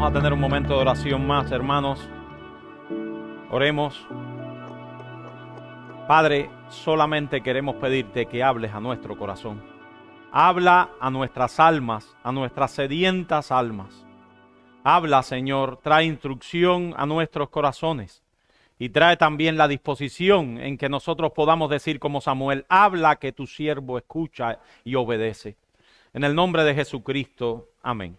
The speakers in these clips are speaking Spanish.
Vamos a tener un momento de oración más, hermanos. Oremos. Padre, solamente queremos pedirte que hables a nuestro corazón. Habla a nuestras almas, a nuestras sedientas almas. Habla, Señor, trae instrucción a nuestros corazones y trae también la disposición en que nosotros podamos decir como Samuel, habla que tu siervo escucha y obedece. En el nombre de Jesucristo, amén.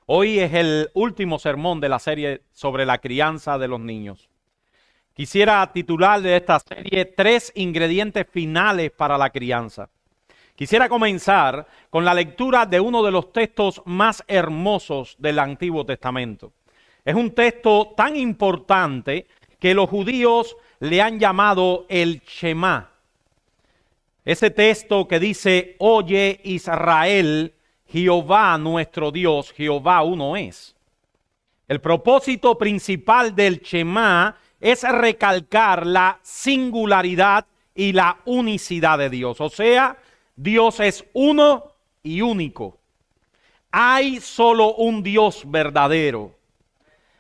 Hoy es el último sermón de la serie sobre la crianza de los niños. Quisiera titular de esta serie 3 ingredientes finales para la crianza. Quisiera comenzar con la lectura de uno de los textos más hermosos del Antiguo Testamento. Es un texto tan importante que los judíos le han llamado el Shema. Ese texto que dice, oye Israel, Jehová nuestro Dios, Jehová uno es. El propósito principal del Shema es recalcar la singularidad y la unicidad de Dios. O sea, Dios es uno y único. Hay solo un Dios verdadero.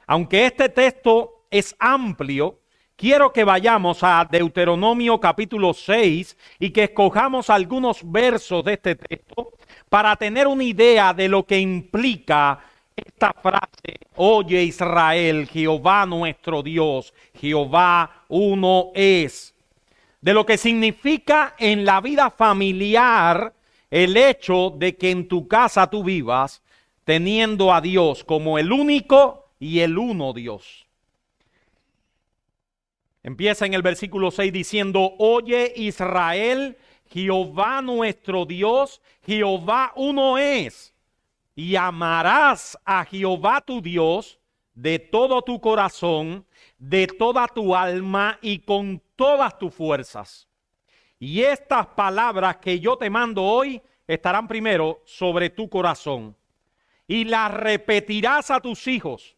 Aunque este texto es amplio, quiero que vayamos a Deuteronomio capítulo 6 y que escojamos algunos versos de este texto para tener una idea de lo que implica esta frase, oye Israel, Jehová nuestro Dios, Jehová uno es. De lo que significa en la vida familiar el hecho de que en tu casa tú vivas teniendo a Dios como el único y el uno Dios. Empieza en el versículo 6 diciendo, oye Israel, Jehová nuestro Dios, Jehová uno es, y amarás a Jehová tu Dios de todo tu corazón, de toda tu alma y con todas tus fuerzas. Y estas palabras que yo te mando hoy estarán primero sobre tu corazón, y las repetirás a tus hijos,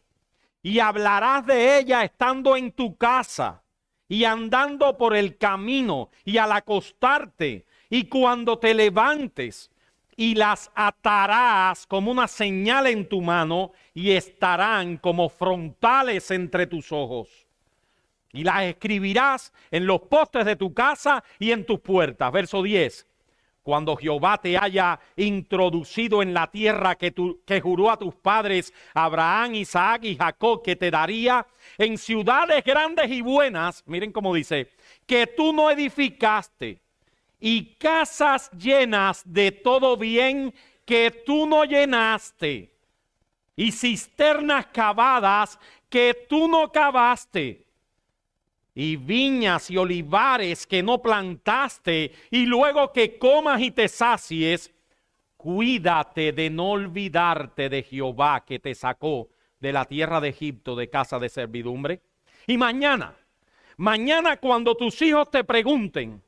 y hablarás de ellas estando en tu casa, y andando por el camino, y al acostarte, y cuando te levantes, y las atarás como una señal en tu mano, y estarán como frontales entre tus ojos. Y las escribirás en los postes de tu casa y en tus puertas. Verso 10. Cuando Jehová te haya introducido en la tierra que juró a tus padres, Abraham, Isaac y Jacob, que te daría, en ciudades grandes y buenas, miren cómo dice, que tú no edificaste, y casas llenas de todo bien que tú no llenaste, y cisternas cavadas que tú no cavaste, y viñas y olivares que no plantaste, y luego que comas y te sacies, cuídate de no olvidarte de Jehová que te sacó de la tierra de Egipto, de casa de servidumbre. Y mañana cuando tus hijos te pregunten,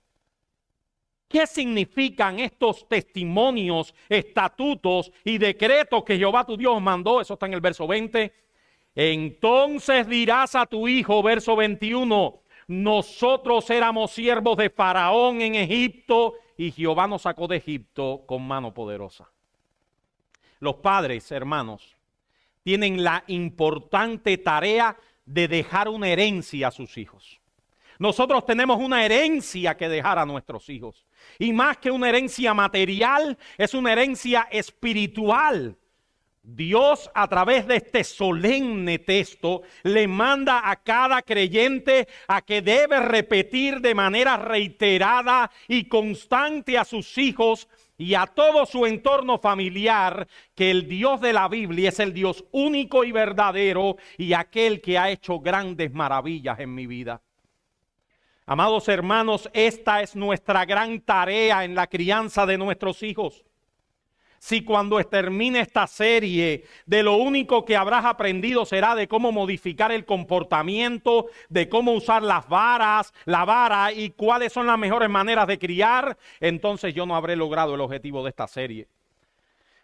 ¿qué significan estos testimonios, estatutos y decretos que Jehová tu Dios mandó? Eso está en el verso 20. Entonces dirás a tu hijo, verso 21, nosotros éramos siervos de Faraón en Egipto y Jehová nos sacó de Egipto con mano poderosa. Los padres, hermanos, tienen la importante tarea de dejar una herencia a sus hijos. Nosotros tenemos una herencia que dejar a nuestros hijos. Y más que una herencia material, es una herencia espiritual. Dios, a través de este solemne texto, le manda a cada creyente a que debe repetir de manera reiterada y constante a sus hijos y a todo su entorno familiar que el Dios de la Biblia es el Dios único y verdadero y aquel que ha hecho grandes maravillas en mi vida. Amados hermanos, esta es nuestra gran tarea en la crianza de nuestros hijos. Si cuando termine esta serie, de lo único que habrás aprendido será de cómo modificar el comportamiento, de cómo usar la vara y cuáles son las mejores maneras de criar, entonces yo no habré logrado el objetivo de esta serie.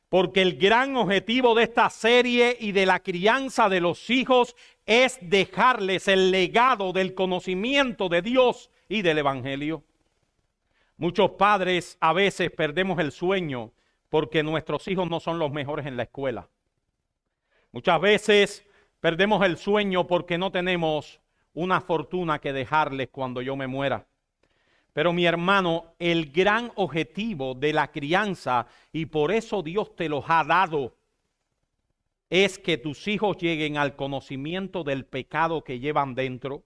Porque el gran objetivo de esta serie y de la crianza de los hijos es dejarles el legado del conocimiento de Dios y del Evangelio. Muchos padres a veces perdemos el sueño porque nuestros hijos no son los mejores en la escuela. Muchas veces perdemos el sueño porque no tenemos una fortuna que dejarles cuando yo me muera. Pero mi hermano, el gran objetivo de la crianza, y por eso Dios te los ha dado, es que tus hijos lleguen al conocimiento del pecado que llevan dentro,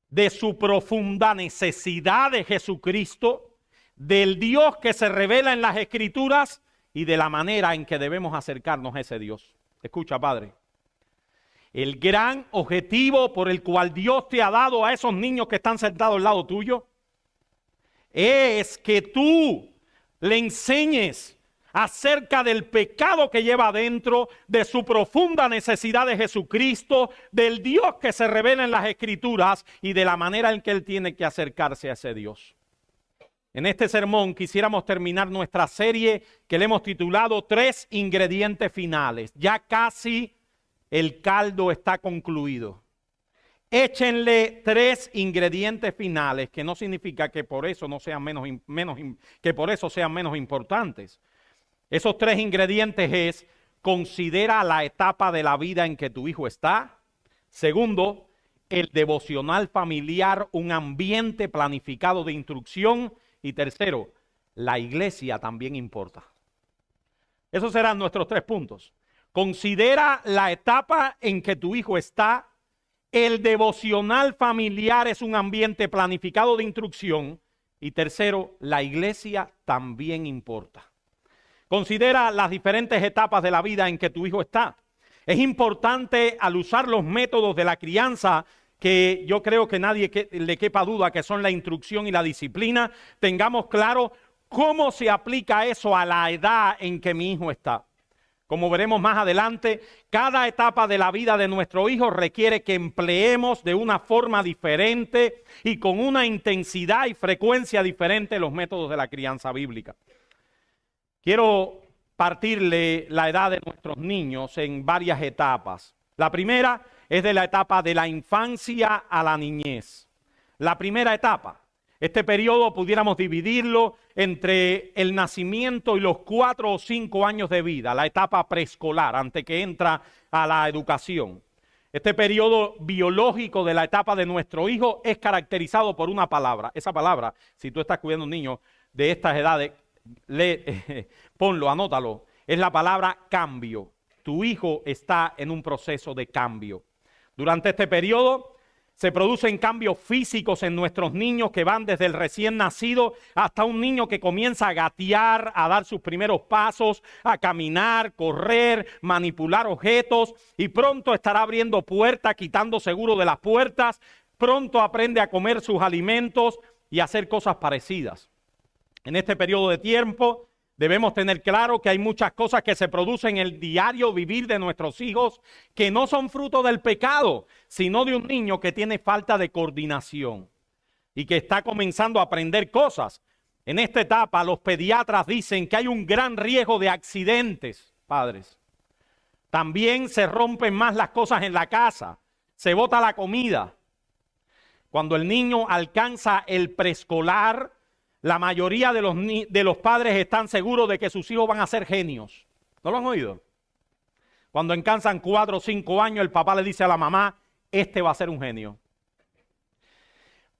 de su profunda necesidad de Jesucristo, del Dios que se revela en las Escrituras y de la manera en que debemos acercarnos a ese Dios. Escucha, Padre. El gran objetivo por el cual Dios te ha dado a esos niños que están sentados al lado tuyo es que tú le enseñes acerca del pecado que lleva adentro, de su profunda necesidad de Jesucristo, del Dios que se revela en las Escrituras y de la manera en que Él tiene que acercarse a ese Dios. En este sermón quisiéramos terminar nuestra serie que le hemos titulado 3 ingredientes finales. Ya casi el caldo está concluido. Échenle 3 ingredientes finales, que no significa que por eso no sean que por eso sean menos importantes. Esos 3 ingredientes es: considera la etapa de la vida en que tu hijo está. Segundo, el devocional familiar, un ambiente planificado de instrucción. Y tercero, la iglesia también importa. Esos serán nuestros 3 puntos. Considera la etapa en que tu hijo está. El devocional familiar es un ambiente planificado de instrucción. Y tercero, la iglesia también importa. Considera las diferentes etapas de la vida en que tu hijo está. Es importante, al usar los métodos de la crianza, que yo creo que nadie le quepa duda que son la instrucción y la disciplina, tengamos claro cómo se aplica eso a la edad en que mi hijo está. Como veremos más adelante, cada etapa de la vida de nuestro hijo requiere que empleemos de una forma diferente y con una intensidad y frecuencia diferente los métodos de la crianza bíblica. Quiero partirle la edad de nuestros niños en varias etapas. La primera es de la etapa de la infancia a la niñez. La primera etapa, este periodo pudiéramos dividirlo entre el nacimiento y los 4 o 5 años de vida, la etapa preescolar, antes que entra a la educación. Este periodo biológico de la etapa de nuestro hijo es caracterizado por una palabra. Esa palabra, si tú estás cuidando a un niño de estas edades, ponlo, anótalo, es la palabra cambio. Tu hijo está en un proceso de cambio. Durante este periodo se producen cambios físicos en nuestros niños que van desde el recién nacido hasta un niño que comienza a gatear, a dar sus primeros pasos, a caminar, correr, manipular objetos, y pronto estará abriendo puertas, quitando seguro de las puertas. Pronto aprende a comer sus alimentos y a hacer cosas parecidas. En este periodo de tiempo debemos tener claro que hay muchas cosas que se producen en el diario vivir de nuestros hijos que no son fruto del pecado, sino de un niño que tiene falta de coordinación y que está comenzando a aprender cosas. En esta etapa los pediatras dicen que hay un gran riesgo de accidentes, padres. También se rompen más las cosas en la casa, se bota la comida. Cuando el niño alcanza el preescolar, la mayoría de los padres están seguros de que sus hijos van a ser genios. ¿No lo han oído? Cuando alcanzan 4 o 5 años, el papá le dice a la mamá, este va a ser un genio.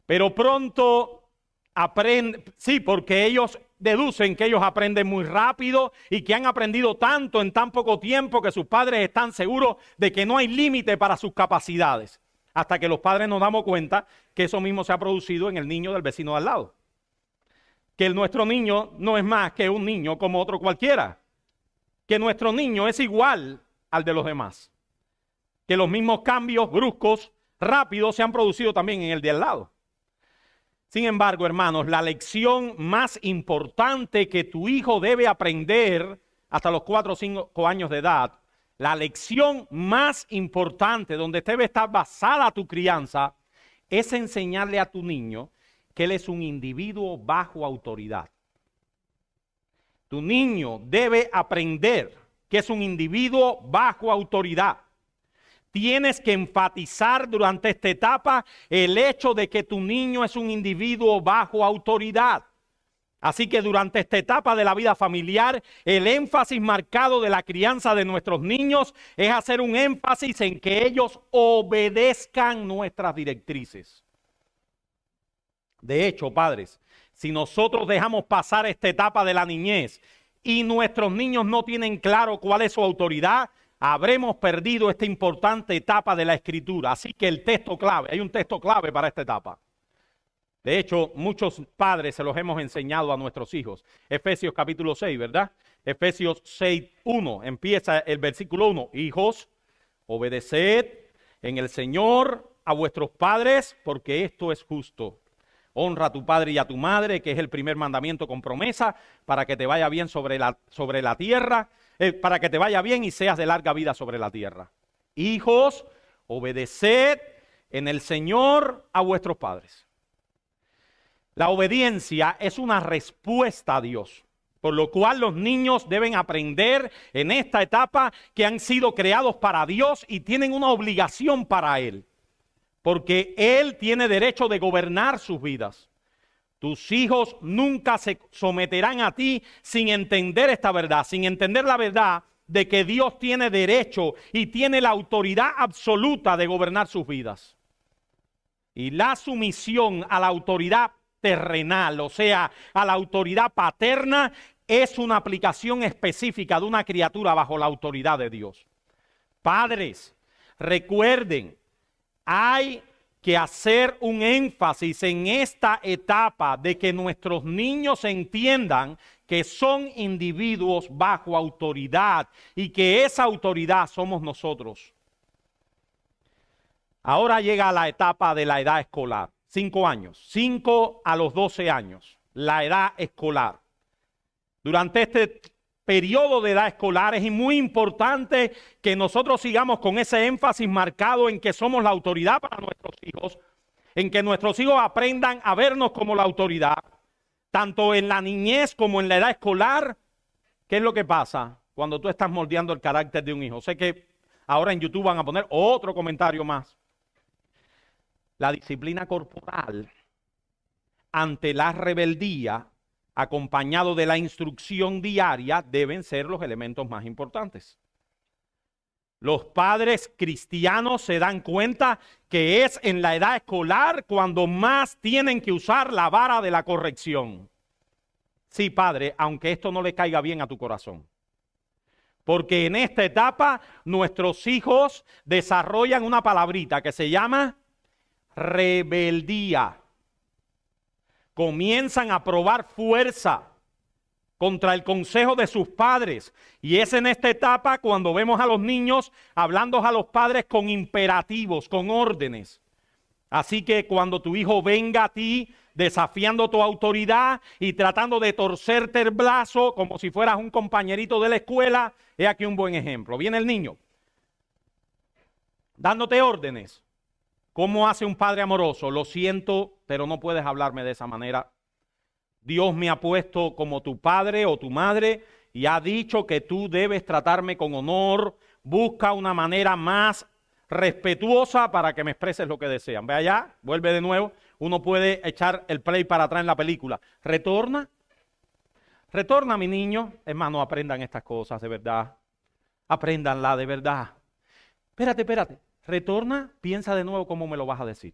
Pero pronto aprende, sí, porque ellos deducen que ellos aprenden muy rápido y que han aprendido tanto en tan poco tiempo que sus padres están seguros de que no hay límite para sus capacidades. Hasta que los padres nos damos cuenta que eso mismo se ha producido en el niño del vecino de al lado. Que nuestro niño no es más que un niño como otro cualquiera. Que nuestro niño es igual al de los demás. Que los mismos cambios bruscos, rápidos, se han producido también en el de al lado. Sin embargo, hermanos, la lección más importante que tu hijo debe aprender hasta los 4 o 5 años de edad, la lección más importante donde debe estar basada tu crianza, es enseñarle a tu niño que él es un individuo bajo autoridad. Tu niño debe aprender que es un individuo bajo autoridad. Tienes que enfatizar durante esta etapa el hecho de que tu niño es un individuo bajo autoridad. Así que durante esta etapa de la vida familiar, el énfasis marcado de la crianza de nuestros niños es hacer un énfasis en que ellos obedezcan nuestras directrices. De hecho, padres, si nosotros dejamos pasar esta etapa de la niñez y nuestros niños no tienen claro cuál es su autoridad, habremos perdido esta importante etapa de la escritura. Así que el texto clave, hay un texto clave para esta etapa. De hecho, muchos padres se los hemos enseñado a nuestros hijos. Efesios capítulo 6, ¿verdad? Efesios 6:1, empieza el versículo 1. Hijos, obedeced en el Señor a vuestros padres, porque esto es justo. Honra a tu padre y a tu madre, que es el primer mandamiento con promesa, para que te vaya bien sobre la tierra, para que te vaya bien y seas de larga vida sobre la tierra. Hijos, obedeced en el Señor a vuestros padres. La obediencia es una respuesta a Dios, por lo cual los niños deben aprender en esta etapa que han sido creados para Dios y tienen una obligación para Él, porque Él tiene derecho de gobernar sus vidas. Tus hijos nunca se someterán a ti sin entender esta verdad, sin entender la verdad de que Dios tiene derecho y tiene la autoridad absoluta de gobernar sus vidas. Y la sumisión a la autoridad terrenal, o sea, a la autoridad paterna, es una aplicación específica de una criatura bajo la autoridad de Dios. Padres, recuerden, hay que hacer un énfasis en esta etapa de que nuestros niños entiendan que son individuos bajo autoridad y que esa autoridad somos nosotros. Ahora llega la etapa de la edad escolar. 5 años, 5 a los 12 años, la edad escolar. Durante este periodo de edad escolar es muy importante que nosotros sigamos con ese énfasis marcado en que somos la autoridad para nuestros hijos, en que nuestros hijos aprendan a vernos como la autoridad, tanto en la niñez como en la edad escolar. ¿Qué es lo que pasa cuando tú estás moldeando el carácter de un hijo? Sé que ahora en YouTube van a poner otro comentario más. La disciplina corporal ante la rebeldía, acompañado de la instrucción diaria, deben ser los elementos más importantes. Los padres cristianos se dan cuenta que es en la edad escolar cuando más tienen que usar la vara de la corrección. Sí, padre, aunque esto no le caiga bien a tu corazón. Porque en esta etapa nuestros hijos desarrollan una palabrita que se llama rebeldía. Comienzan a probar fuerza contra el consejo de sus padres. Y es en esta etapa cuando vemos a los niños hablando a los padres con imperativos, con órdenes. Así que cuando tu hijo venga a ti desafiando tu autoridad y tratando de torcerte el brazo como si fueras un compañerito de la escuela, he aquí un buen ejemplo. Viene el niño dándote órdenes. ¿Cómo hace un padre amoroso? Lo siento, pero no puedes hablarme de esa manera. Dios me ha puesto como tu padre o tu madre y ha dicho que tú debes tratarme con honor. Busca una manera más respetuosa para que me expreses lo que desean. Ve allá, vuelve de nuevo. Uno puede echar el play para atrás en la película. Retorna. Retorna, mi niño. Hermano, aprendan estas cosas de verdad. Apréndanla de verdad. Espérate. Retorna, piensa de nuevo cómo me lo vas a decir.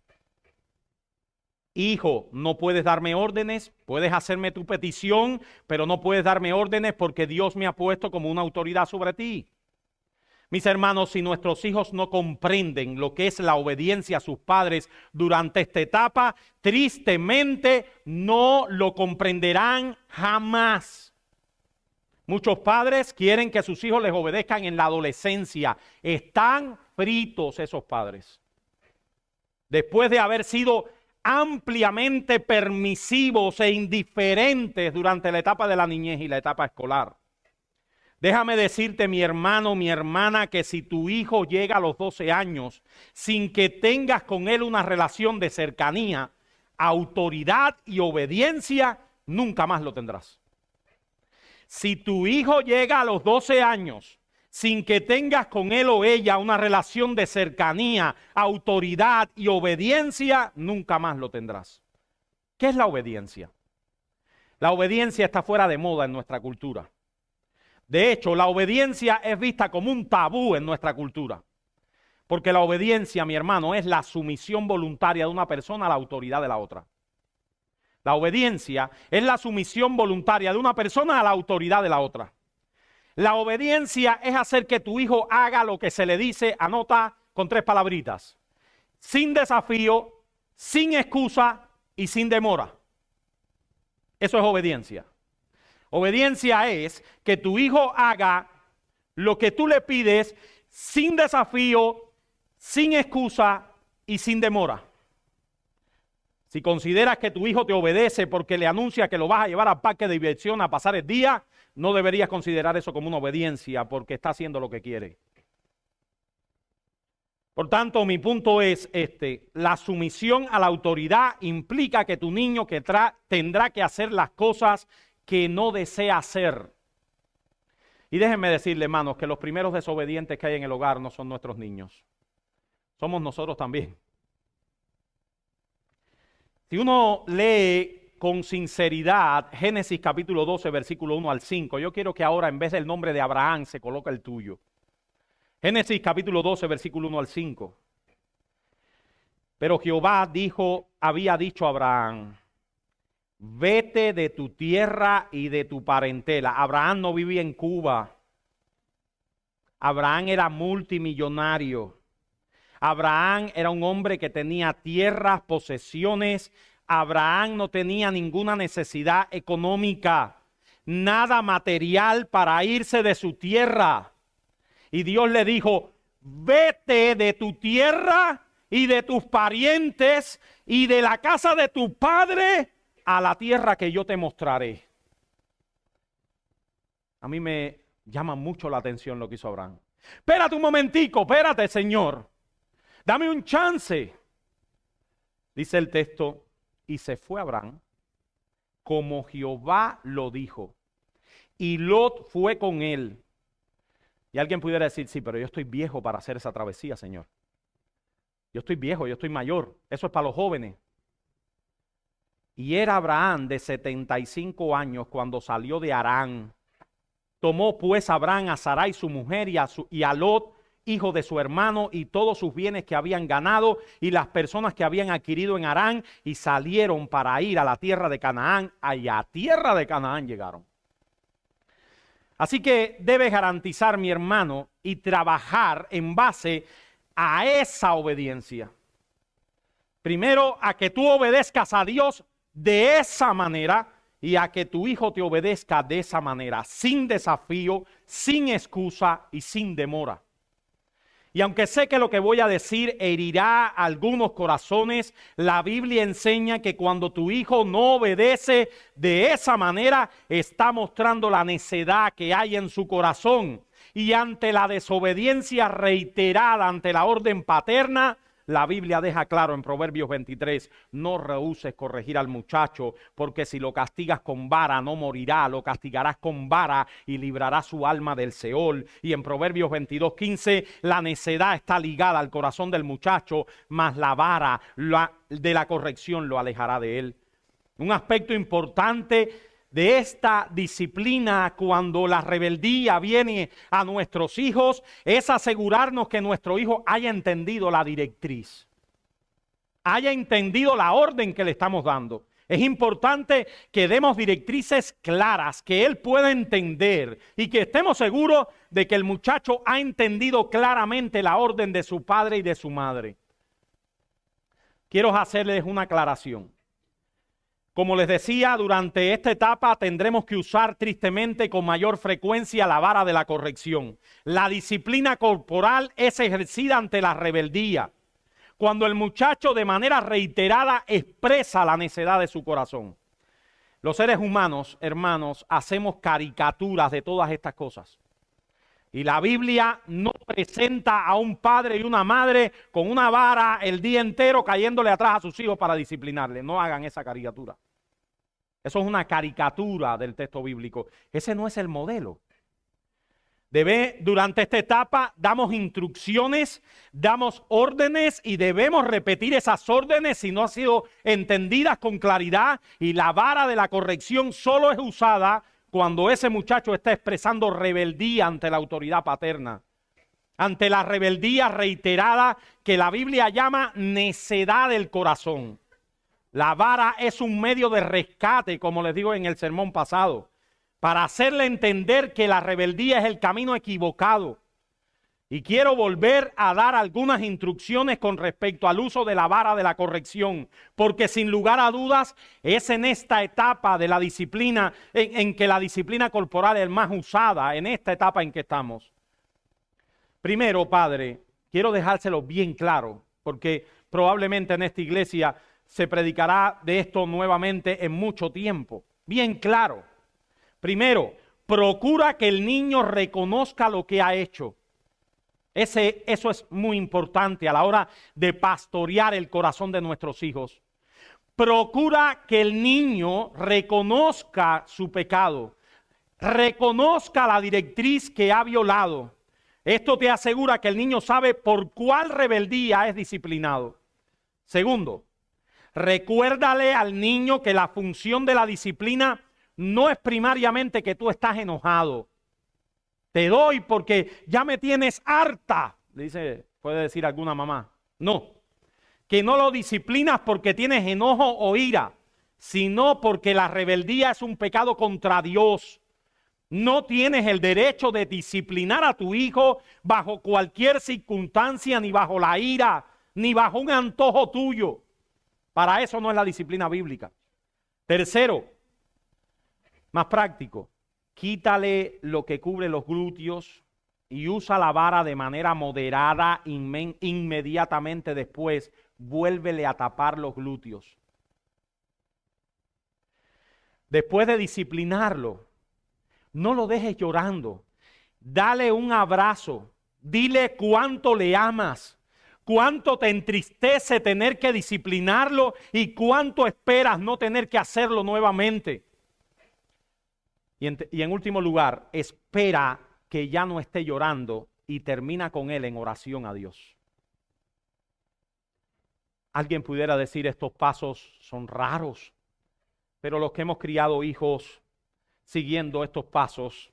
Hijo, no puedes darme órdenes, puedes hacerme tu petición, pero no puedes darme órdenes porque Dios me ha puesto como una autoridad sobre ti. Mis hermanos, si nuestros hijos no comprenden lo que es la obediencia a sus padres durante esta etapa, tristemente no lo comprenderán jamás. Muchos padres quieren que sus hijos les obedezcan en la adolescencia. Están fritos esos padres. Después de haber sido ampliamente permisivos e indiferentes durante la etapa de la niñez y la etapa escolar. Déjame decirte, mi hermano, mi hermana, que si tu hijo llega a los 12 años sin que tengas con él una relación de cercanía, autoridad y obediencia, nunca más lo tendrás. Si tu hijo llega a los 12 años sin que tengas con él o ella una relación de cercanía, autoridad y obediencia, nunca más lo tendrás. ¿Qué es la obediencia? La obediencia está fuera de moda en nuestra cultura. De hecho, la obediencia es vista como un tabú en nuestra cultura. Porque la obediencia, mi hermano, es la sumisión voluntaria de una persona a la autoridad de la otra. La obediencia es la sumisión voluntaria de una persona a la autoridad de la otra. La obediencia es hacer que tu hijo haga lo que se le dice, anota con 3 palabritas. Sin desafío, sin excusa y sin demora. Eso es obediencia. Obediencia es que tu hijo haga lo que tú le pides sin desafío, sin excusa y sin demora. Si consideras que tu hijo te obedece porque le anuncia que lo vas a llevar al parque de diversión a pasar el día, no deberías considerar eso como una obediencia porque está haciendo lo que quiere. Por tanto, mi punto es la sumisión a la autoridad implica que tu niño tendrá que hacer las cosas que no desea hacer. Y déjenme decirle, hermanos, que los primeros desobedientes que hay en el hogar no son nuestros niños. Somos nosotros también. Si uno lee con sinceridad Génesis capítulo 12, versículo 1 al 5, yo quiero que ahora en vez del nombre de Abraham se coloque el tuyo. Génesis capítulo 12, versículo 1 al 5. Pero Jehová había dicho a Abraham, vete de tu tierra y de tu parentela. Abraham no vivía en Cuba. Abraham era multimillonario. Abraham era un hombre que tenía tierras, posesiones. Abraham no tenía ninguna necesidad económica, nada material para irse de su tierra. Y Dios le dijo, vete de tu tierra y de tus parientes y de la casa de tu padre a la tierra que yo te mostraré. A mí me llama mucho la atención lo que hizo Abraham. Espérate un momentico, espérate, Señor. Dame un chance. Dice el texto, y se fue Abraham como Jehová lo dijo. Y Lot fue con él. Y alguien pudiera decir, sí, pero yo estoy viejo para hacer esa travesía, Señor. Yo estoy viejo, yo estoy mayor. Eso es para los jóvenes. Y era Abraham de 75 años cuando salió de Harán. Tomó pues Abraham a Sarai su mujer y a Lot, hijo de su hermano, y todos sus bienes que habían ganado y las personas que habían adquirido en Harán, y salieron para ir a la tierra de Canaán. Allá a tierra de Canaán llegaron. Así que debes garantizar, mi hermano, y trabajar en base a esa obediencia. Primero, a que tú obedezcas a Dios de esa manera y a que tu hijo te obedezca de esa manera, sin desafío, sin excusa y sin demora. Y aunque sé que lo que voy a decir herirá a algunos corazones, la Biblia enseña que cuando tu hijo no obedece de esa manera, está mostrando la necedad que hay en su corazón. Y ante la desobediencia reiterada ante la orden paterna, la Biblia deja claro en Proverbios 23, no rehúses corregir al muchacho, porque si lo castigas con vara no morirá, lo castigarás con vara y librará su alma del Seol. Y en Proverbios 22:15, la necedad está ligada al corazón del muchacho, mas la vara de la corrección lo alejará de él. Un aspecto importante de esta disciplina cuando la rebeldía viene a nuestros hijos es asegurarnos que nuestro hijo haya entendido la directriz, haya entendido la orden que le estamos dando. Es importante que demos directrices claras, que él pueda entender y que estemos seguros de que el muchacho ha entendido claramente la orden de su padre y de su madre. Quiero hacerles una aclaración. Como les decía, durante esta etapa tendremos que usar tristemente con mayor frecuencia la vara de la corrección. La disciplina corporal es ejercida ante la rebeldía, cuando el muchacho de manera reiterada expresa la necedad de su corazón. Los seres humanos, hermanos, hacemos caricaturas de todas estas cosas. Y la Biblia no presenta a un padre y una madre con una vara el día entero cayéndole atrás a sus hijos para disciplinarle. No hagan esa caricatura. Eso es una caricatura del texto bíblico. Ese no es el modelo. Durante esta etapa damos instrucciones, damos órdenes y debemos repetir esas órdenes si no han sido entendidas con claridad, y la vara de la corrección solo es usada cuando ese muchacho está expresando rebeldía ante la autoridad paterna, ante la rebeldía reiterada que la Biblia llama necedad del corazón. La vara es un medio de rescate, como les digo en el sermón pasado, para hacerle entender que la rebeldía es el camino equivocado. Y quiero volver a dar algunas instrucciones con respecto al uso de la vara de la corrección, porque sin lugar a dudas es en esta etapa de la disciplina en que la disciplina corporal es más usada, en esta etapa en que estamos. Primero, Padre, quiero dejárselo bien claro, porque probablemente en esta iglesia se predicará de esto nuevamente en mucho tiempo. Bien claro. Primero, procura que el niño reconozca lo que ha hecho. Eso es muy importante a la hora de pastorear el corazón de nuestros hijos. Procura que el niño reconozca su pecado, reconozca la directriz que ha violado. Esto te asegura que el niño sabe por cuál rebeldía es disciplinado. Segundo, recuérdale al niño que la función de la disciplina no es primariamente que tú estás enojado. Te doy porque ya me tienes harta, puede decir alguna mamá. No, que no lo disciplinas porque tienes enojo o ira, sino porque la rebeldía es un pecado contra Dios. No tienes el derecho de disciplinar a tu hijo bajo cualquier circunstancia, ni bajo la ira, ni bajo un antojo tuyo. Para eso no es la disciplina bíblica. Tercero, más práctico, quítale lo que cubre los glúteos y usa la vara de manera moderada. Inmediatamente después, vuélvele a tapar los glúteos. Después de disciplinarlo, no lo dejes llorando. Dale un abrazo. Dile cuánto le amas, cuánto te entristece tener que disciplinarlo y cuánto esperas no tener que hacerlo nuevamente. Y en último lugar, espera que ya no esté llorando y termina con él en oración a Dios. Alguien pudiera decir, estos pasos son raros, pero los que hemos criado hijos siguiendo estos pasos,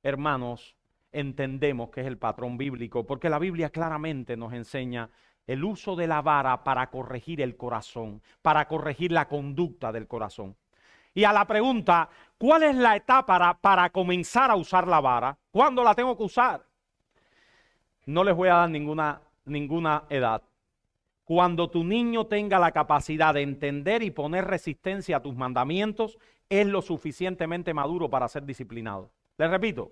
hermanos, entendemos que es el patrón bíblico, porque la Biblia claramente nos enseña el uso de la vara para corregir el corazón, para corregir la conducta del corazón. Y a la pregunta, ¿cuál es la etapa para comenzar a usar la vara? ¿Cuándo la tengo que usar? No les voy a dar ninguna edad. Cuando tu niño tenga la capacidad de entender y poner resistencia a tus mandamientos, es lo suficientemente maduro para ser disciplinado. Les repito,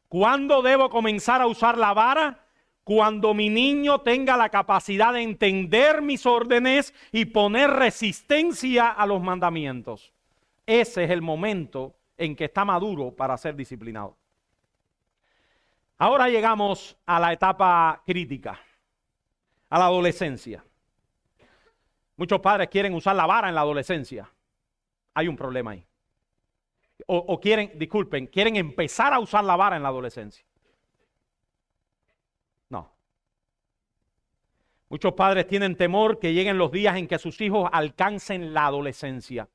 ¿cuándo debo comenzar a usar la vara? Cuando mi niño tenga la capacidad de entender mis órdenes y poner resistencia a los mandamientos. Ese es el momento en que está maduro para ser disciplinado. Ahora llegamos a la etapa crítica, a la adolescencia. Muchos padres quieren usar la vara en la adolescencia. Hay un problema ahí. Quieren empezar a usar la vara en la adolescencia. No. Muchos padres tienen temor que lleguen los días en que sus hijos alcancen la adolescencia.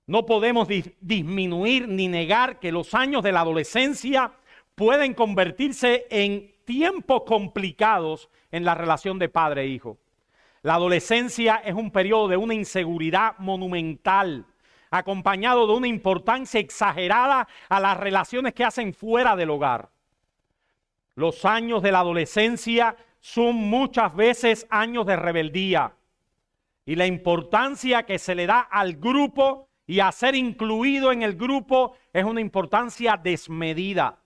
No podemos disminuir ni negar que los años de la adolescencia pueden convertirse en tiempos complicados en la relación de padre e hijo. La adolescencia es un periodo de una inseguridad monumental, acompañado de una importancia exagerada a las relaciones que hacen fuera del hogar. Los años de la adolescencia son muchas veces años de rebeldía, y la importancia que se le da al grupo y a ser incluido en el grupo es una importancia desmedida.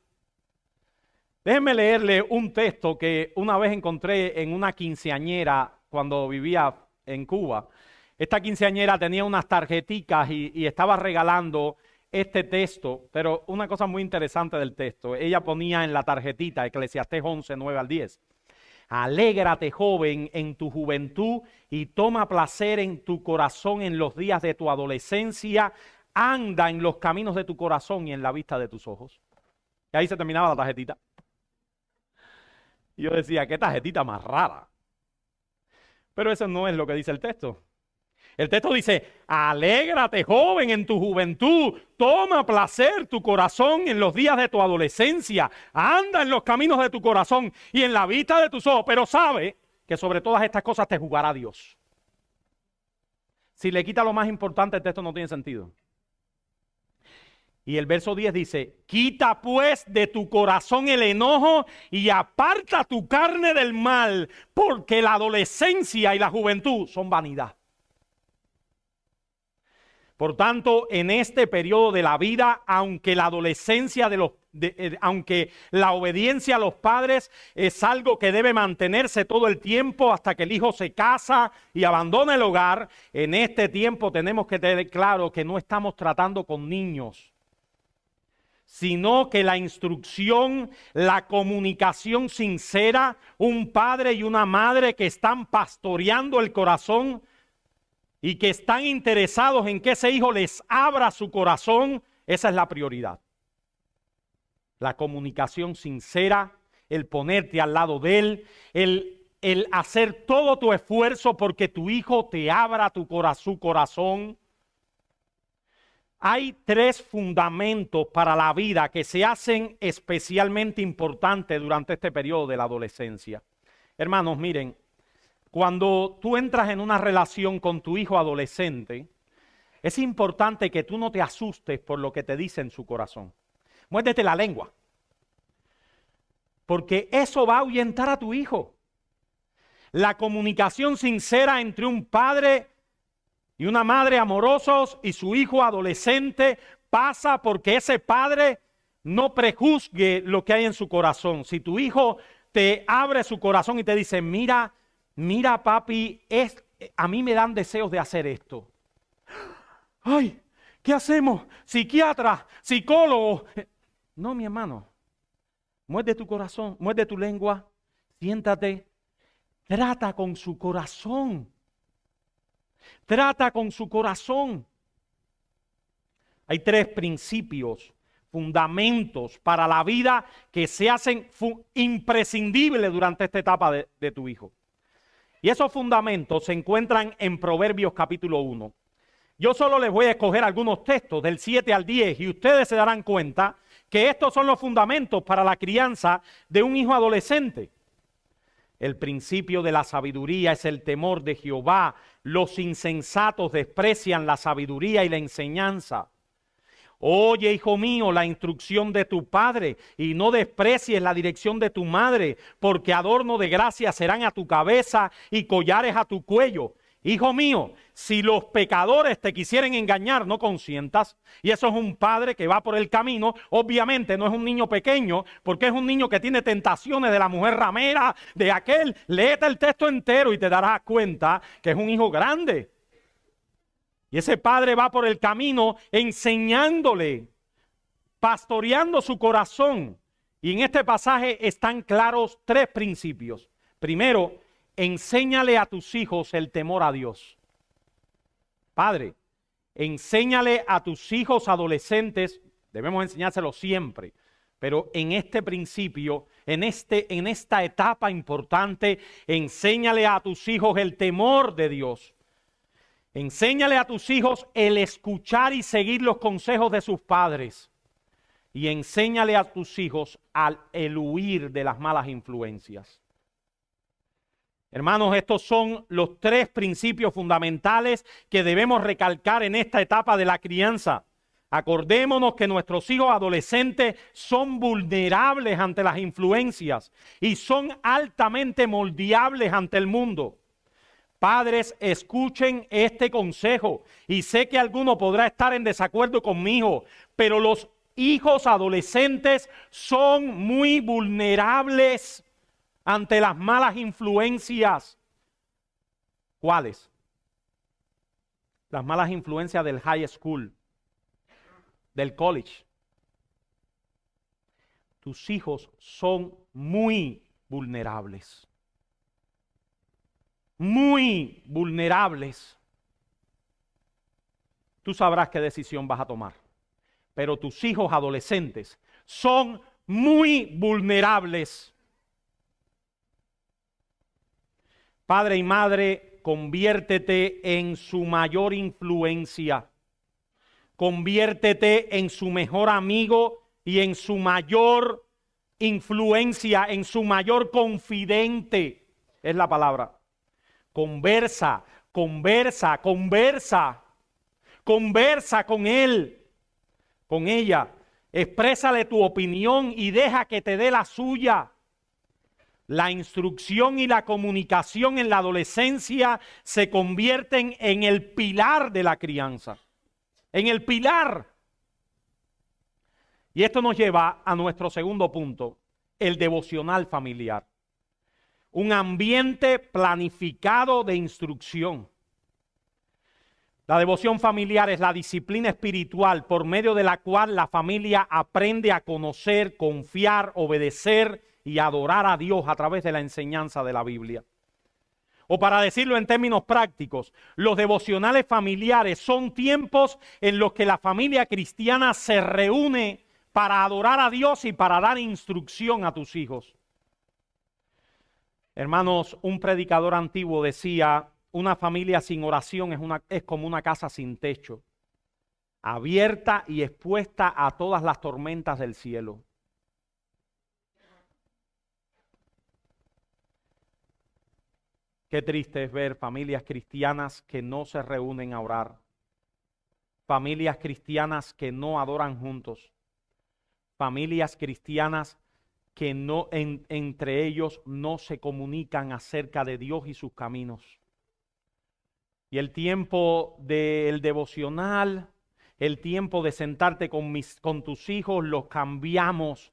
Déjenme leerle un texto que una vez encontré en una quinceañera cuando vivía en Cuba. Esta quinceañera tenía unas tarjeticas y estaba regalando este texto, pero una cosa muy interesante del texto, ella ponía en la tarjetita Eclesiastés 11, 9 al 10. Alégrate, joven, en tu juventud y toma placer en tu corazón en los días de tu adolescencia. Anda en los caminos de tu corazón y en la vista de tus ojos. Y ahí se terminaba la tarjetita. Y yo decía, qué tarjetita más rara. Pero eso no es lo que dice el texto. El texto dice, alégrate, joven, en tu juventud, toma placer tu corazón en los días de tu adolescencia, anda en los caminos de tu corazón y en la vista de tus ojos, pero sabe que sobre todas estas cosas te juzgará Dios. Si le quita lo más importante, el texto no tiene sentido. Y el verso 10 dice, quita pues de tu corazón el enojo y aparta tu carne del mal, porque la adolescencia y la juventud son vanidad. Por tanto, en este periodo de la vida, aunque la adolescencia aunque la obediencia a los padres es algo que debe mantenerse todo el tiempo hasta que el hijo se casa y abandona el hogar, en este tiempo tenemos que tener claro que no estamos tratando con niños, sino que la instrucción, la comunicación sincera, un padre y una madre que están pastoreando el corazón y que están interesados en que ese hijo les abra su corazón, esa es la prioridad. La comunicación sincera, el ponerte al lado de él, el hacer todo tu esfuerzo porque tu hijo te abra su corazón. Hay 3 fundamentos para la vida que se hacen especialmente importantes durante este periodo de la adolescencia. Hermanos, miren, cuando tú entras en una relación con tu hijo adolescente, es importante que tú no te asustes por lo que te dice en su corazón. Muérdete la lengua, porque eso va a ahuyentar a tu hijo. La comunicación sincera entre un padre y una madre amorosos y su hijo adolescente pasa porque ese padre no prejuzgue lo que hay en su corazón. Si tu hijo te abre su corazón y te dice, mira papi, a mí me dan deseos de hacer esto. Ay, ¿qué hacemos? Psiquiatra, psicólogo. No, mi hermano, muerde tu corazón, muerde tu lengua, siéntate, trata con su corazón. Trata con su corazón. Hay 3 principios, fundamentos para la vida que se hacen imprescindibles durante esta etapa de tu hijo. Y esos fundamentos se encuentran en Proverbios capítulo 1. Yo solo les voy a escoger algunos textos del 7 al 10 y ustedes se darán cuenta que estos son los fundamentos para la crianza de un hijo adolescente. El principio de la sabiduría es el temor de Jehová. Los insensatos desprecian la sabiduría y la enseñanza. Oye, hijo mío, la instrucción de tu padre y no desprecies la dirección de tu madre, porque adorno de gracia serán a tu cabeza y collares a tu cuello. Hijo mío, si los pecadores te quisieren engañar, no consientas. Y eso es un padre que va por el camino. Obviamente no es un niño pequeño, porque es un niño que tiene tentaciones de la mujer ramera, de aquel. Léete el texto entero y te darás cuenta que es un hijo grande. Y ese padre va por el camino enseñándole, pastoreando su corazón. Y en este pasaje están claros 3 principios. Primero, enséñale a tus hijos el temor a Dios. Padre, enséñale a tus hijos adolescentes, debemos enseñárselo siempre, pero en este principio, en esta etapa importante, enséñale a tus hijos el temor de Dios. Enséñale a tus hijos el escuchar y seguir los consejos de sus padres. Y enséñale a tus hijos el huir de las malas influencias. Hermanos, estos son los 3 principios fundamentales que debemos recalcar en esta etapa de la crianza. Acordémonos que nuestros hijos adolescentes son vulnerables ante las influencias y son altamente moldeables ante el mundo. Padres, escuchen este consejo y sé que alguno podrá estar en desacuerdo conmigo, pero los hijos adolescentes son muy vulnerables ante las malas influencias. ¿Cuáles? Las malas influencias del high school, del college. Tus hijos son muy vulnerables. Muy vulnerables. Tú sabrás qué decisión vas a tomar. Pero tus hijos adolescentes son muy vulnerables. Padre y madre, conviértete en su mayor influencia. Conviértete en su mejor amigo y en su mayor influencia, en su mayor confidente. Es la palabra. Conversa, conversa, conversa. Conversa con él, con ella. Exprésale tu opinión y deja que te dé la suya. La instrucción y la comunicación en la adolescencia se convierten en el pilar de la crianza. En el pilar. Y esto nos lleva a nuestro segundo punto, el devocional familiar. Un ambiente planificado de instrucción. La devoción familiar es la disciplina espiritual por medio de la cual la familia aprende a conocer, confiar, obedecer y adorar a Dios a través de la enseñanza de la Biblia. O para decirlo en términos prácticos, los devocionales familiares son tiempos en los que la familia cristiana se reúne para adorar a Dios y para dar instrucción a tus hijos. Hermanos, un predicador antiguo decía: una familia sin oración es como una casa sin techo, abierta y expuesta a todas las tormentas del cielo. Qué triste es ver familias cristianas que no se reúnen a orar, familias cristianas que no adoran juntos, familias cristianas que entre ellos no se comunican acerca de Dios y sus caminos. Y el tiempo del devocional, el tiempo de sentarte con tus hijos, los cambiamos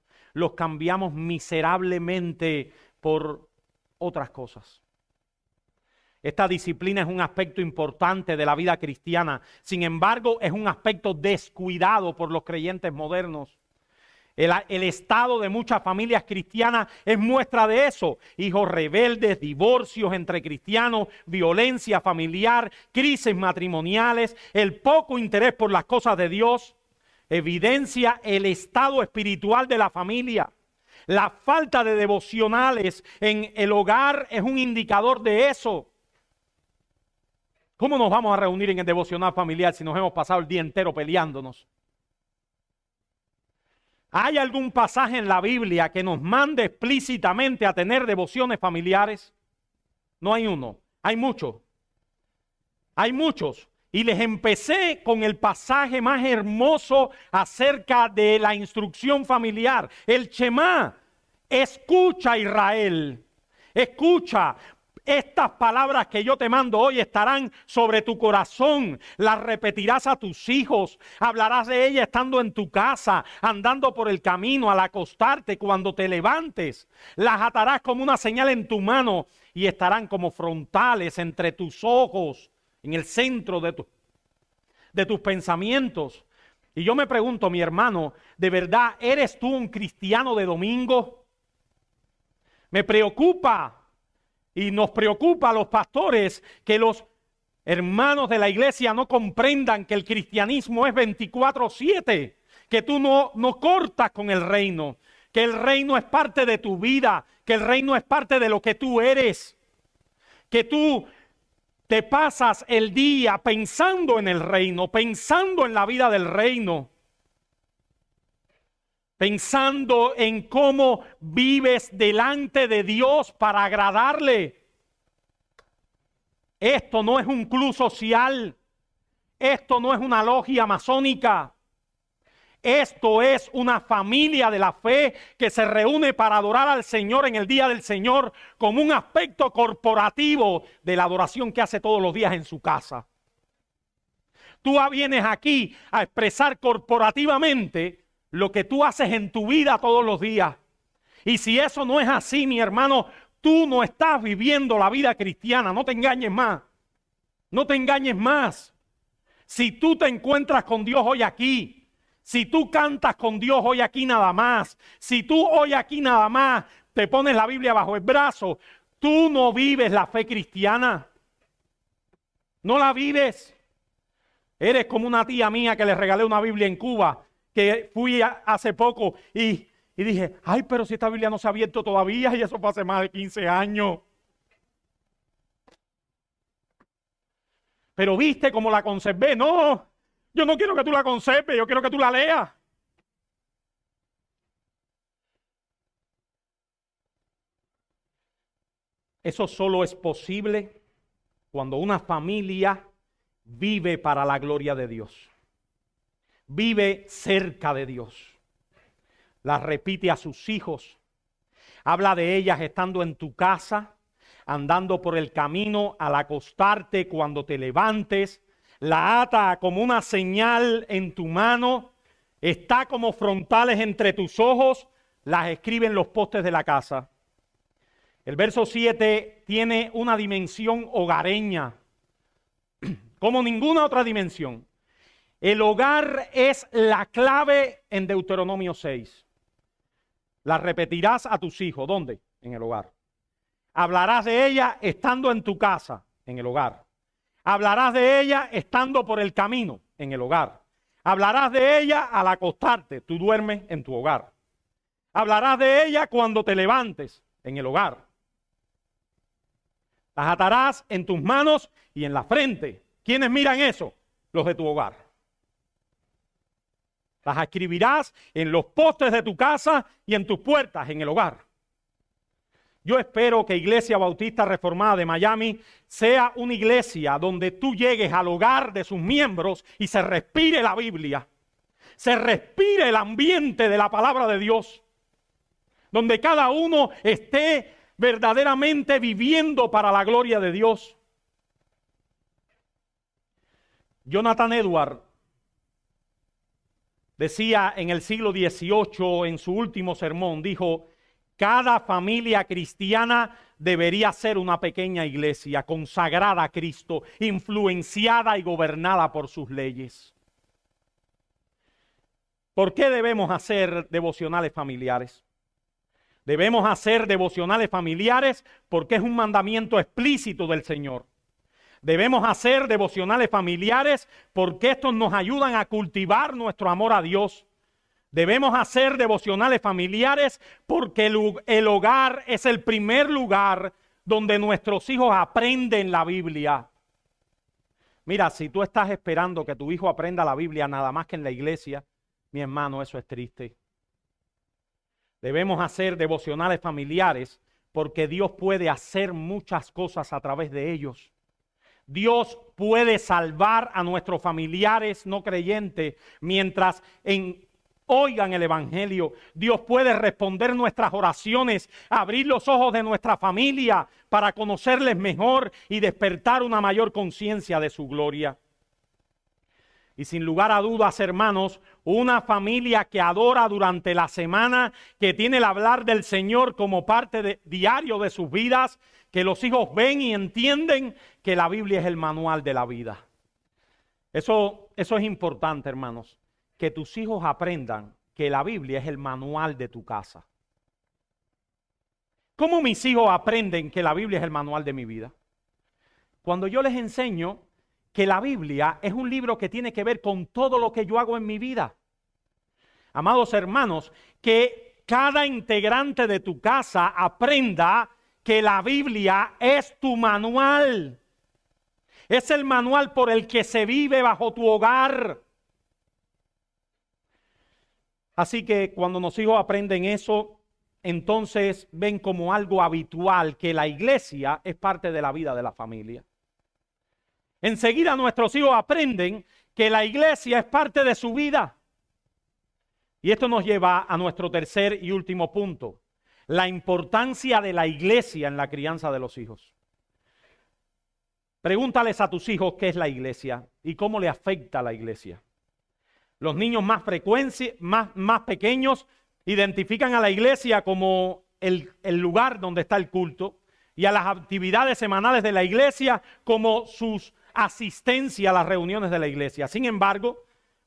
miserablemente por otras cosas. Esta disciplina es un aspecto importante de la vida cristiana. Sin embargo, es un aspecto descuidado por los creyentes modernos. El estado de muchas familias cristianas es muestra de eso. Hijos rebeldes, divorcios entre cristianos, violencia familiar, crisis matrimoniales, el poco interés por las cosas de Dios, evidencia el estado espiritual de la familia. La falta de devocionales en el hogar es un indicador de eso. ¿Cómo nos vamos a reunir en el devocional familiar si nos hemos pasado el día entero peleándonos? ¿Hay algún pasaje en la Biblia que nos mande explícitamente a tener devociones familiares? No hay uno, hay muchos. Hay muchos. Y les empecé con el pasaje más hermoso acerca de la instrucción familiar. El Shema. Escucha, Israel. Escucha. Estas palabras que yo te mando hoy estarán sobre tu corazón, las repetirás a tus hijos, hablarás de ellas estando en tu casa, andando por el camino, al acostarte, cuando te levantes, las atarás como una señal en tu mano y estarán como frontales entre tus ojos, en el centro de tus pensamientos. Y yo me pregunto, mi hermano, ¿de verdad eres tú un cristiano de domingo? Me preocupa. Y nos preocupa a los pastores que los hermanos de la iglesia no comprendan que el cristianismo es 24/7, que tú no cortas con el reino, que el reino es parte de tu vida, que el reino es parte de lo que tú eres, que tú te pasas el día pensando en el reino, pensando en la vida del reino, pensando en cómo vives delante de Dios para agradarle. Esto no es un club social. Esto no es una logia masónica. Esto es una familia de la fe que se reúne para adorar al Señor en el día del Señor como un aspecto corporativo de la adoración que hace todos los días en su casa. Tú vienes aquí a expresar corporativamente lo que tú haces en tu vida todos los días. Y si eso no es así, mi hermano, tú no estás viviendo la vida cristiana. No te engañes más. No te engañes más. Si tú te encuentras con Dios hoy aquí, si tú cantas con Dios hoy aquí nada más, si tú hoy aquí nada más te pones la Biblia bajo el brazo, tú no vives la fe cristiana. No la vives. Eres como una tía mía que le regalé una Biblia en Cuba, que fui hace poco y Y dije, ay, pero si esta Biblia no se ha abierto todavía y eso fue hace más de 15 años. Pero viste cómo la conservé. No, yo no quiero que tú la conserves, yo quiero que tú la leas. Eso solo es posible cuando una familia vive para la gloria de Dios. Vive cerca de Dios. La repite a sus hijos. Habla de ellas estando en tu casa, andando por el camino, al acostarte, cuando te levantes. La ata como una señal en tu mano. Está como frontales entre tus ojos. Las escribe en los postes de la casa. El verso 7 tiene una dimensión hogareña, como ninguna otra dimensión. El hogar es la clave en Deuteronomio 6. La repetirás a tus hijos. ¿Dónde? En el hogar. Hablarás de ella estando en tu casa, en el hogar. Hablarás de ella estando por el camino, en el hogar. Hablarás de ella al acostarte, tú duermes en tu hogar. Hablarás de ella cuando te levantes, en el hogar. Las atarás en tus manos y en la frente. ¿Quiénes miran eso? Los de tu hogar. Las escribirás en los postes de tu casa y en tus puertas, en el hogar. Yo espero que Iglesia Bautista Reformada de Miami sea una iglesia donde tú llegues al hogar de sus miembros y se respire la Biblia. Se respire el ambiente de la palabra de Dios. Donde cada uno esté verdaderamente viviendo para la gloria de Dios. Jonathan Edwards decía en el siglo XVIII, en su último sermón, dijo: cada familia cristiana debería ser una pequeña iglesia consagrada a Cristo, influenciada y gobernada por sus leyes. ¿Por qué debemos hacer devocionales familiares? Debemos hacer devocionales familiares porque es un mandamiento explícito del Señor. Debemos hacer devocionales familiares porque estos nos ayudan a cultivar nuestro amor a Dios. Debemos hacer devocionales familiares porque el hogar es el primer lugar donde nuestros hijos aprenden la Biblia. Mira, si tú estás esperando que tu hijo aprenda la Biblia nada más que en la iglesia, mi hermano, eso es triste. Debemos hacer devocionales familiares porque Dios puede hacer muchas cosas a través de ellos. Dios puede salvar a nuestros familiares no creyentes mientras oigan el Evangelio. Dios puede responder nuestras oraciones, abrir los ojos de nuestra familia para conocerles mejor y despertar una mayor conciencia de su gloria. Y sin lugar a dudas, hermanos, una familia que adora durante la semana, que tiene el hablar del Señor como parte diario de sus vidas, que los hijos ven y entienden que la Biblia es el manual de la vida. Eso es importante, hermanos, que tus hijos aprendan que la Biblia es el manual de tu casa. ¿Cómo mis hijos aprenden que la Biblia es el manual de mi vida? Cuando yo les enseño que la Biblia es un libro que tiene que ver con todo lo que yo hago en mi vida. Amados hermanos, que cada integrante de tu casa aprenda que la Biblia es tu manual. Es el manual por el que se vive bajo tu hogar. Así que cuando los hijos aprenden eso, entonces ven como algo habitual que la iglesia es parte de la vida de la familia. Enseguida nuestros hijos aprenden que la iglesia es parte de su vida. Y esto nos lleva a nuestro tercer y último punto: la importancia de la iglesia en la crianza de los hijos. Pregúntales a tus hijos qué es la iglesia y cómo le afecta a la iglesia. Los niños más pequeños identifican a la iglesia como el lugar donde está el culto y a las actividades semanales de la iglesia como sus asistencia a las reuniones de la iglesia. Sin embargo,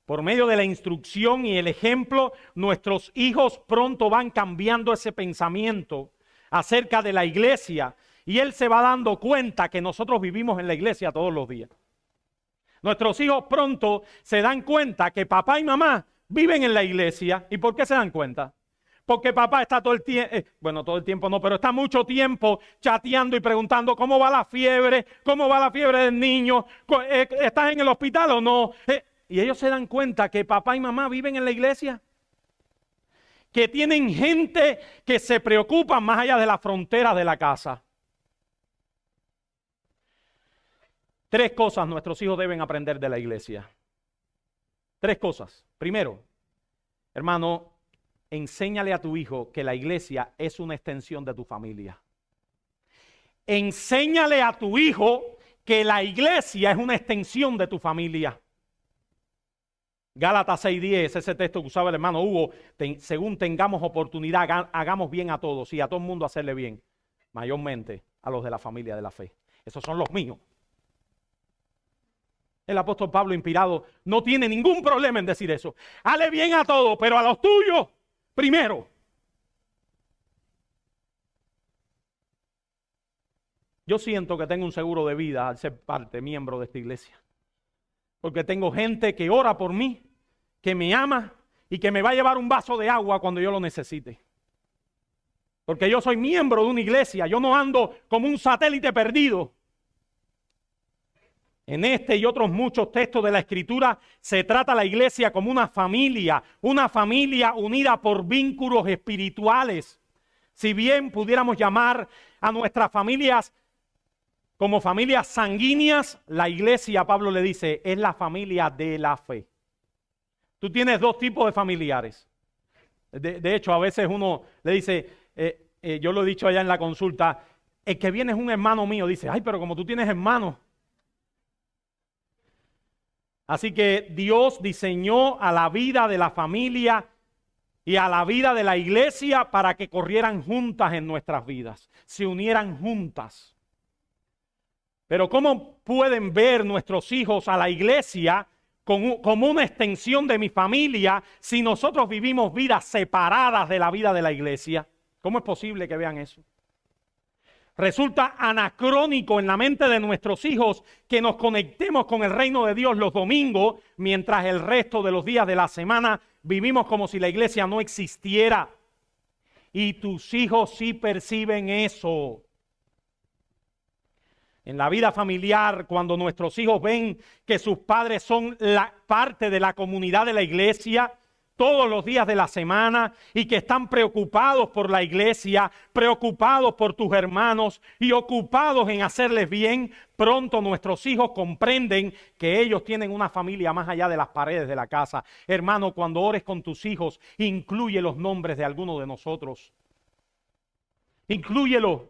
por medio de la instrucción y el ejemplo, nuestros hijos pronto van cambiando ese pensamiento acerca de la iglesia y él se va dando cuenta que nosotros vivimos en la iglesia todos los días. Nuestros hijos pronto se dan cuenta que papá y mamá viven en la iglesia. ¿Y por qué se dan cuenta? Porque papá está todo el tiempo, bueno, todo el tiempo no, pero está mucho tiempo chateando y preguntando cómo va la fiebre del niño, ¿estás en el hospital o no? Y ellos se dan cuenta que papá y mamá viven en la iglesia, que tienen gente que se preocupa más allá de las fronteras de la casa. 3 cosas nuestros hijos deben aprender de la iglesia. 3 cosas. Primero, hermano, enséñale a tu hijo que la iglesia es una extensión de tu familia. Enséñale a tu hijo que la iglesia es una extensión de tu familia. Gálatas 6:10, ese texto que usaba el hermano Hugo, según tengamos oportunidad, hagamos bien a todos y a todo el mundo hacerle bien, mayormente a los de la familia de la fe. Esos son los míos. El apóstol Pablo, inspirado, no tiene ningún problema en decir eso. Hale bien a todos, pero a los tuyos primero. Yo siento que tengo un seguro de vida al ser miembro de esta iglesia. Porque tengo gente que ora por mí, que me ama y que me va a llevar un vaso de agua cuando yo lo necesite. Porque yo soy miembro de una iglesia, yo no ando como un satélite perdido. En este y otros muchos textos de la Escritura se trata a la iglesia como una familia unida por vínculos espirituales. Si bien pudiéramos llamar a nuestras familias como familias sanguíneas, la iglesia, Pablo le dice, es la familia de la fe. Tú tienes 2 tipos de familiares. De hecho, a veces uno le dice, yo lo he dicho allá en la consulta, el que viene es un hermano mío. Dice, ay, pero como tú tienes hermanos. Así que Dios diseñó a la vida de la familia y a la vida de la iglesia para que corrieran juntas en nuestras vidas, se unieran juntas. Pero ¿cómo pueden ver nuestros hijos a la iglesia como una extensión de mi familia si nosotros vivimos vidas separadas de la vida de la iglesia? ¿Cómo es posible que vean eso? Resulta anacrónico en la mente de nuestros hijos que nos conectemos con el reino de Dios los domingos, mientras el resto de los días de la semana vivimos como si la iglesia no existiera. Y tus hijos sí perciben eso. En la vida familiar, cuando nuestros hijos ven que sus padres son parte de la comunidad de la iglesia todos los días de la semana y que están preocupados por la iglesia, preocupados por tus hermanos y ocupados en hacerles bien, pronto nuestros hijos comprenden que ellos tienen una familia más allá de las paredes de la casa. Hermano, cuando ores con tus hijos, incluye los nombres de alguno de nosotros. Inclúyelo.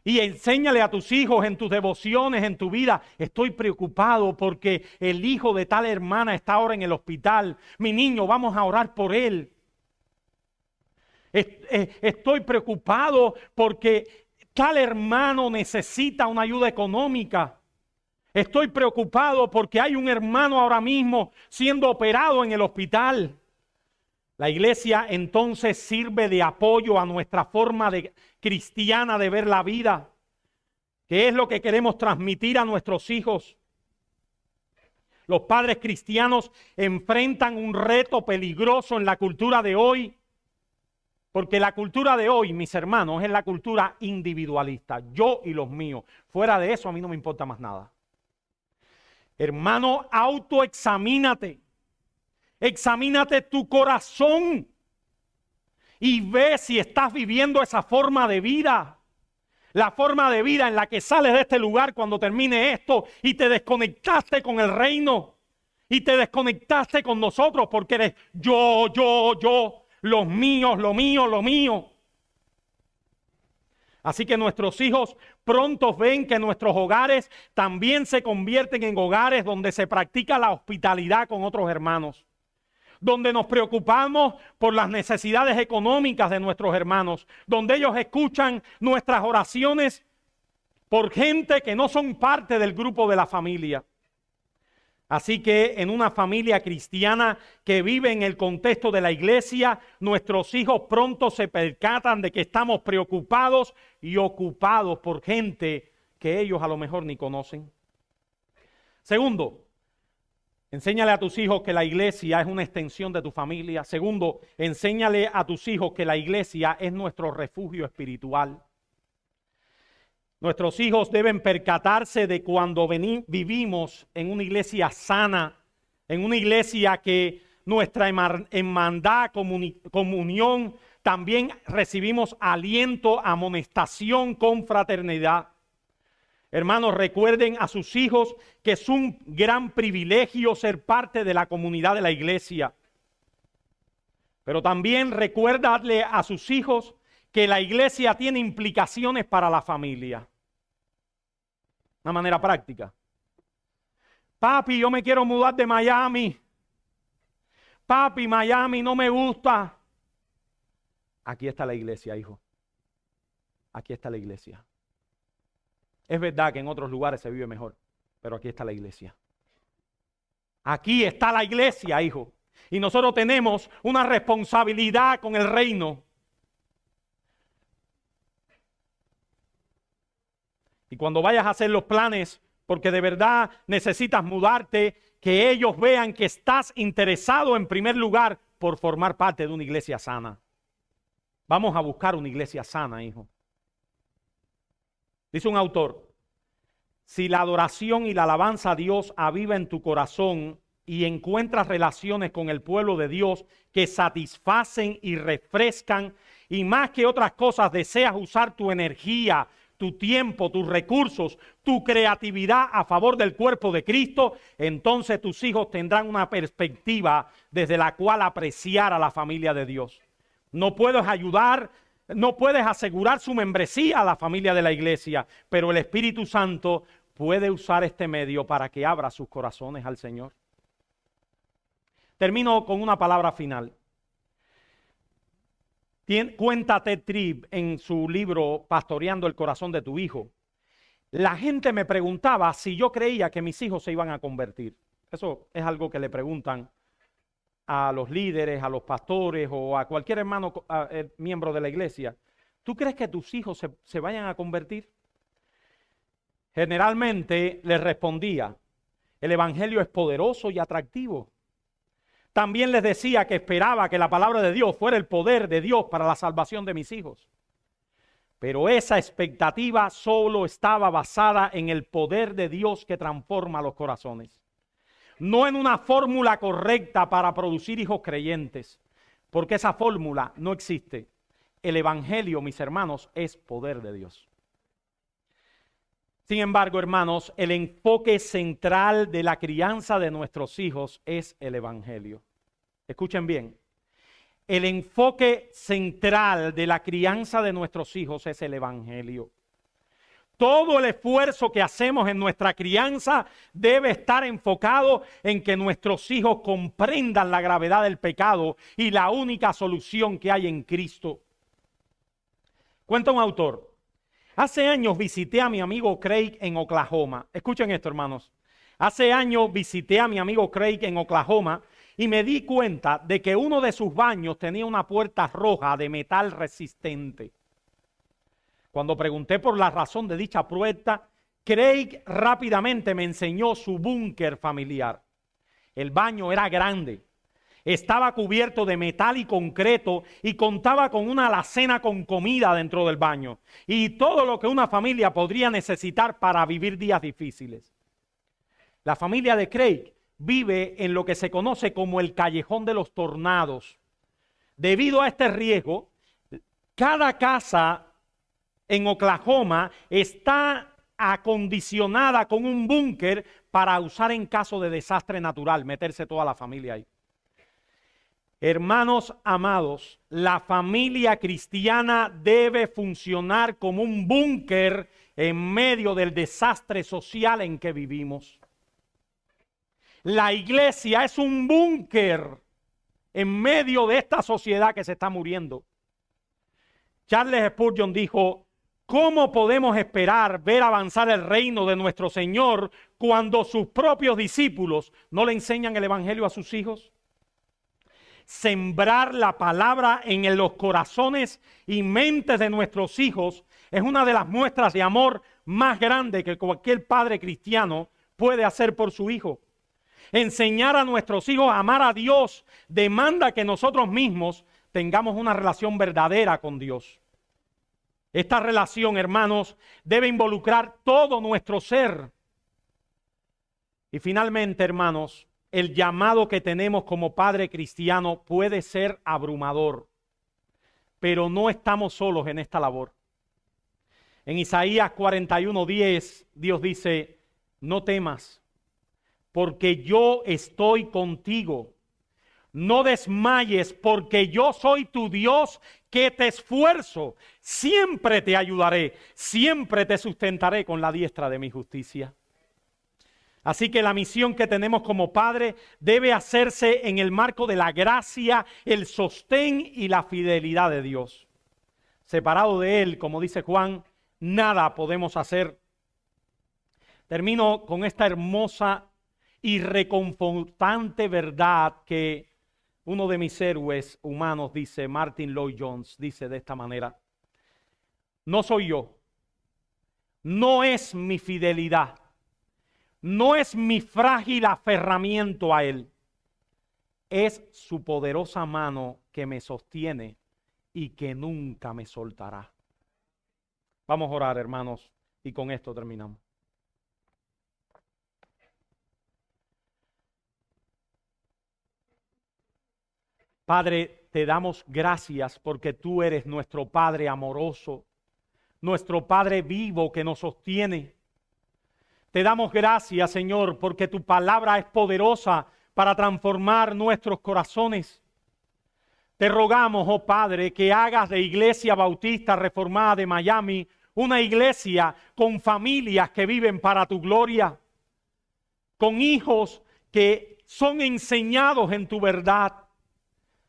Y enséñale a tus hijos en tus devociones, en tu vida. Estoy preocupado porque el hijo de tal hermana está ahora en el hospital. Mi niño, vamos a orar por él. Estoy preocupado porque tal hermano necesita una ayuda económica. Estoy preocupado porque hay un hermano ahora mismo siendo operado en el hospital. La iglesia entonces sirve de apoyo a nuestra forma cristiana de ver la vida, que es lo que queremos transmitir a nuestros hijos. Los padres cristianos enfrentan un reto peligroso en la cultura de hoy, porque la cultura de hoy, mis hermanos, es la cultura individualista, yo y los míos. Fuera de eso a mí no me importa más nada. Hermano, autoexamínate. Examínate tu corazón y ve si estás viviendo esa forma de vida. La forma de vida en la que sales de este lugar cuando termine esto y te desconectaste con el reino. Y te desconectaste con nosotros porque eres yo, los míos, lo mío, lo mío. Así que nuestros hijos pronto ven que nuestros hogares también se convierten en hogares donde se practica la hospitalidad con otros hermanos, donde nos preocupamos por las necesidades económicas de nuestros hermanos, donde ellos escuchan nuestras oraciones por gente que no son parte del grupo de la familia. Así que en una familia cristiana que vive en el contexto de la iglesia, nuestros hijos pronto se percatan de que estamos preocupados y ocupados por gente que ellos a lo mejor ni conocen. Segundo, Enséñale a tus hijos que la iglesia es una extensión de tu familia. Segundo, enséñale a tus hijos que la iglesia es nuestro refugio espiritual. Nuestros hijos deben percatarse de cuando vivimos en una iglesia sana, en una iglesia que nuestra hermandad, comunión, también recibimos aliento, amonestación con fraternidad. Hermanos, recuerden a sus hijos que es un gran privilegio ser parte de la comunidad de la iglesia. Pero también recuérdale a sus hijos que la iglesia tiene implicaciones para la familia. Una manera práctica. Papi, yo me quiero mudar de Miami. Papi, Miami no me gusta. Aquí está la iglesia, hijo. Aquí está la iglesia. Es verdad que en otros lugares se vive mejor, pero aquí está la iglesia. Aquí está la iglesia, hijo. Y nosotros tenemos una responsabilidad con el reino. Y cuando vayas a hacer los planes, porque de verdad necesitas mudarte, que ellos vean que estás interesado en primer lugar por formar parte de una iglesia sana. Vamos a buscar una iglesia sana, hijo. Dice un autor, si la adoración y la alabanza a Dios aviva en tu corazón y encuentras relaciones con el pueblo de Dios que satisfacen y refrescan, y más que otras cosas deseas usar tu energía, tu tiempo, tus recursos, tu creatividad a favor del cuerpo de Cristo, entonces tus hijos tendrán una perspectiva desde la cual apreciar a la familia de Dios. No puedes ayudar, no puedes asegurar su membresía a la familia de la iglesia, pero el Espíritu Santo puede usar este medio para que abra sus corazones al Señor. Termino con una palabra final. Cuenta Ted Tribb en su libro Pastoreando el corazón de tu hijo. La gente me preguntaba si yo creía que mis hijos se iban a convertir. Eso es algo que le preguntan a los líderes, a los pastores o a cualquier hermano miembro de la iglesia. ¿Tú crees que tus hijos se vayan a convertir? Generalmente les respondía, el evangelio es poderoso y atractivo. También les decía que esperaba que la palabra de Dios fuera el poder de Dios para la salvación de mis hijos. Pero esa expectativa solo estaba basada en el poder de Dios que transforma los corazones. No en una fórmula correcta para producir hijos creyentes, porque esa fórmula no existe. El evangelio, mis hermanos, es poder de Dios. Sin embargo, hermanos, el enfoque central de la crianza de nuestros hijos es el evangelio. Escuchen bien. El enfoque central de la crianza de nuestros hijos es el evangelio. Todo el esfuerzo que hacemos en nuestra crianza debe estar enfocado en que nuestros hijos comprendan la gravedad del pecado y la única solución que hay en Cristo. Cuenta un autor. Hace años visité a mi amigo Craig en Oklahoma. Escuchen esto, hermanos. Hace años visité a mi amigo Craig en Oklahoma y me di cuenta de que uno de sus baños tenía una puerta roja de metal resistente. Cuando pregunté por la razón de dicha puerta, Craig rápidamente me enseñó su búnker familiar. El baño era grande, estaba cubierto de metal y concreto y contaba con una alacena con comida dentro del baño y todo lo que una familia podría necesitar para vivir días difíciles. La familia de Craig vive en lo que se conoce como el callejón de los tornados. Debido a este riesgo, cada casa en Oklahoma está acondicionada con un búnker para usar en caso de desastre natural, meterse toda la familia ahí. Hermanos amados, la familia cristiana debe funcionar como un búnker en medio del desastre social en que vivimos. La iglesia es un búnker en medio de esta sociedad que se está muriendo. Charles Spurgeon dijo, ¿cómo podemos esperar ver avanzar el reino de nuestro Señor cuando sus propios discípulos no le enseñan el evangelio a sus hijos? Sembrar la palabra en los corazones y mentes de nuestros hijos es una de las muestras de amor más grandes que cualquier padre cristiano puede hacer por su hijo. Enseñar a nuestros hijos a amar a Dios demanda que nosotros mismos tengamos una relación verdadera con Dios. Esta relación, hermanos, debe involucrar todo nuestro ser. Y finalmente, hermanos, el llamado que tenemos como padre cristiano puede ser abrumador, pero no estamos solos en esta labor. En Isaías 41:10, Dios dice, no temas, porque yo estoy contigo. No desmayes, porque yo soy tu Dios que te esfuerzo. Siempre te ayudaré, siempre te sustentaré con la diestra de mi justicia. Así que la misión que tenemos como padre debe hacerse en el marco de la gracia, el sostén y la fidelidad de Dios. Separado de Él, como dice Juan, nada podemos hacer. Termino con esta hermosa y reconfortante verdad que uno de mis héroes humanos dice, Martin Lloyd-Jones, dice de esta manera: no soy yo, no es mi fidelidad, no es mi frágil aferramiento a Él, es su poderosa mano que me sostiene y que nunca me soltará. Vamos a orar, hermanos, y con esto terminamos. Padre, te damos gracias porque tú eres nuestro Padre amoroso, nuestro Padre vivo que nos sostiene. Te damos gracias, Señor, porque tu palabra es poderosa para transformar nuestros corazones. Te rogamos, oh Padre, que hagas de Iglesia Bautista Reformada de Miami una iglesia con familias que viven para tu gloria, con hijos que son enseñados en tu verdad.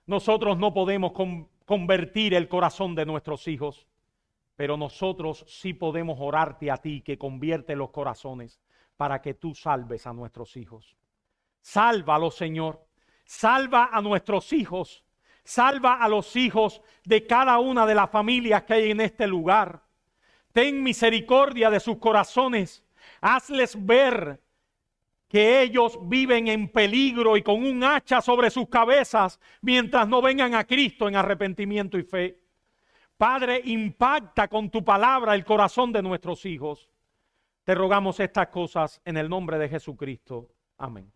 Nosotros no podemos convertir el corazón de nuestros hijos, pero nosotros sí podemos orarte a ti que convierte los corazones para que tú salves a nuestros hijos. Sálvalos, Señor. Salva a nuestros hijos. Salva a los hijos de cada una de las familias que hay en este lugar. Ten misericordia de sus corazones. Hazles ver que ellos viven en peligro y con un hacha sobre sus cabezas mientras no vengan a Cristo en arrepentimiento y fe. Padre, impacta con tu palabra el corazón de nuestros hijos. Te rogamos estas cosas en el nombre de Jesucristo. Amén.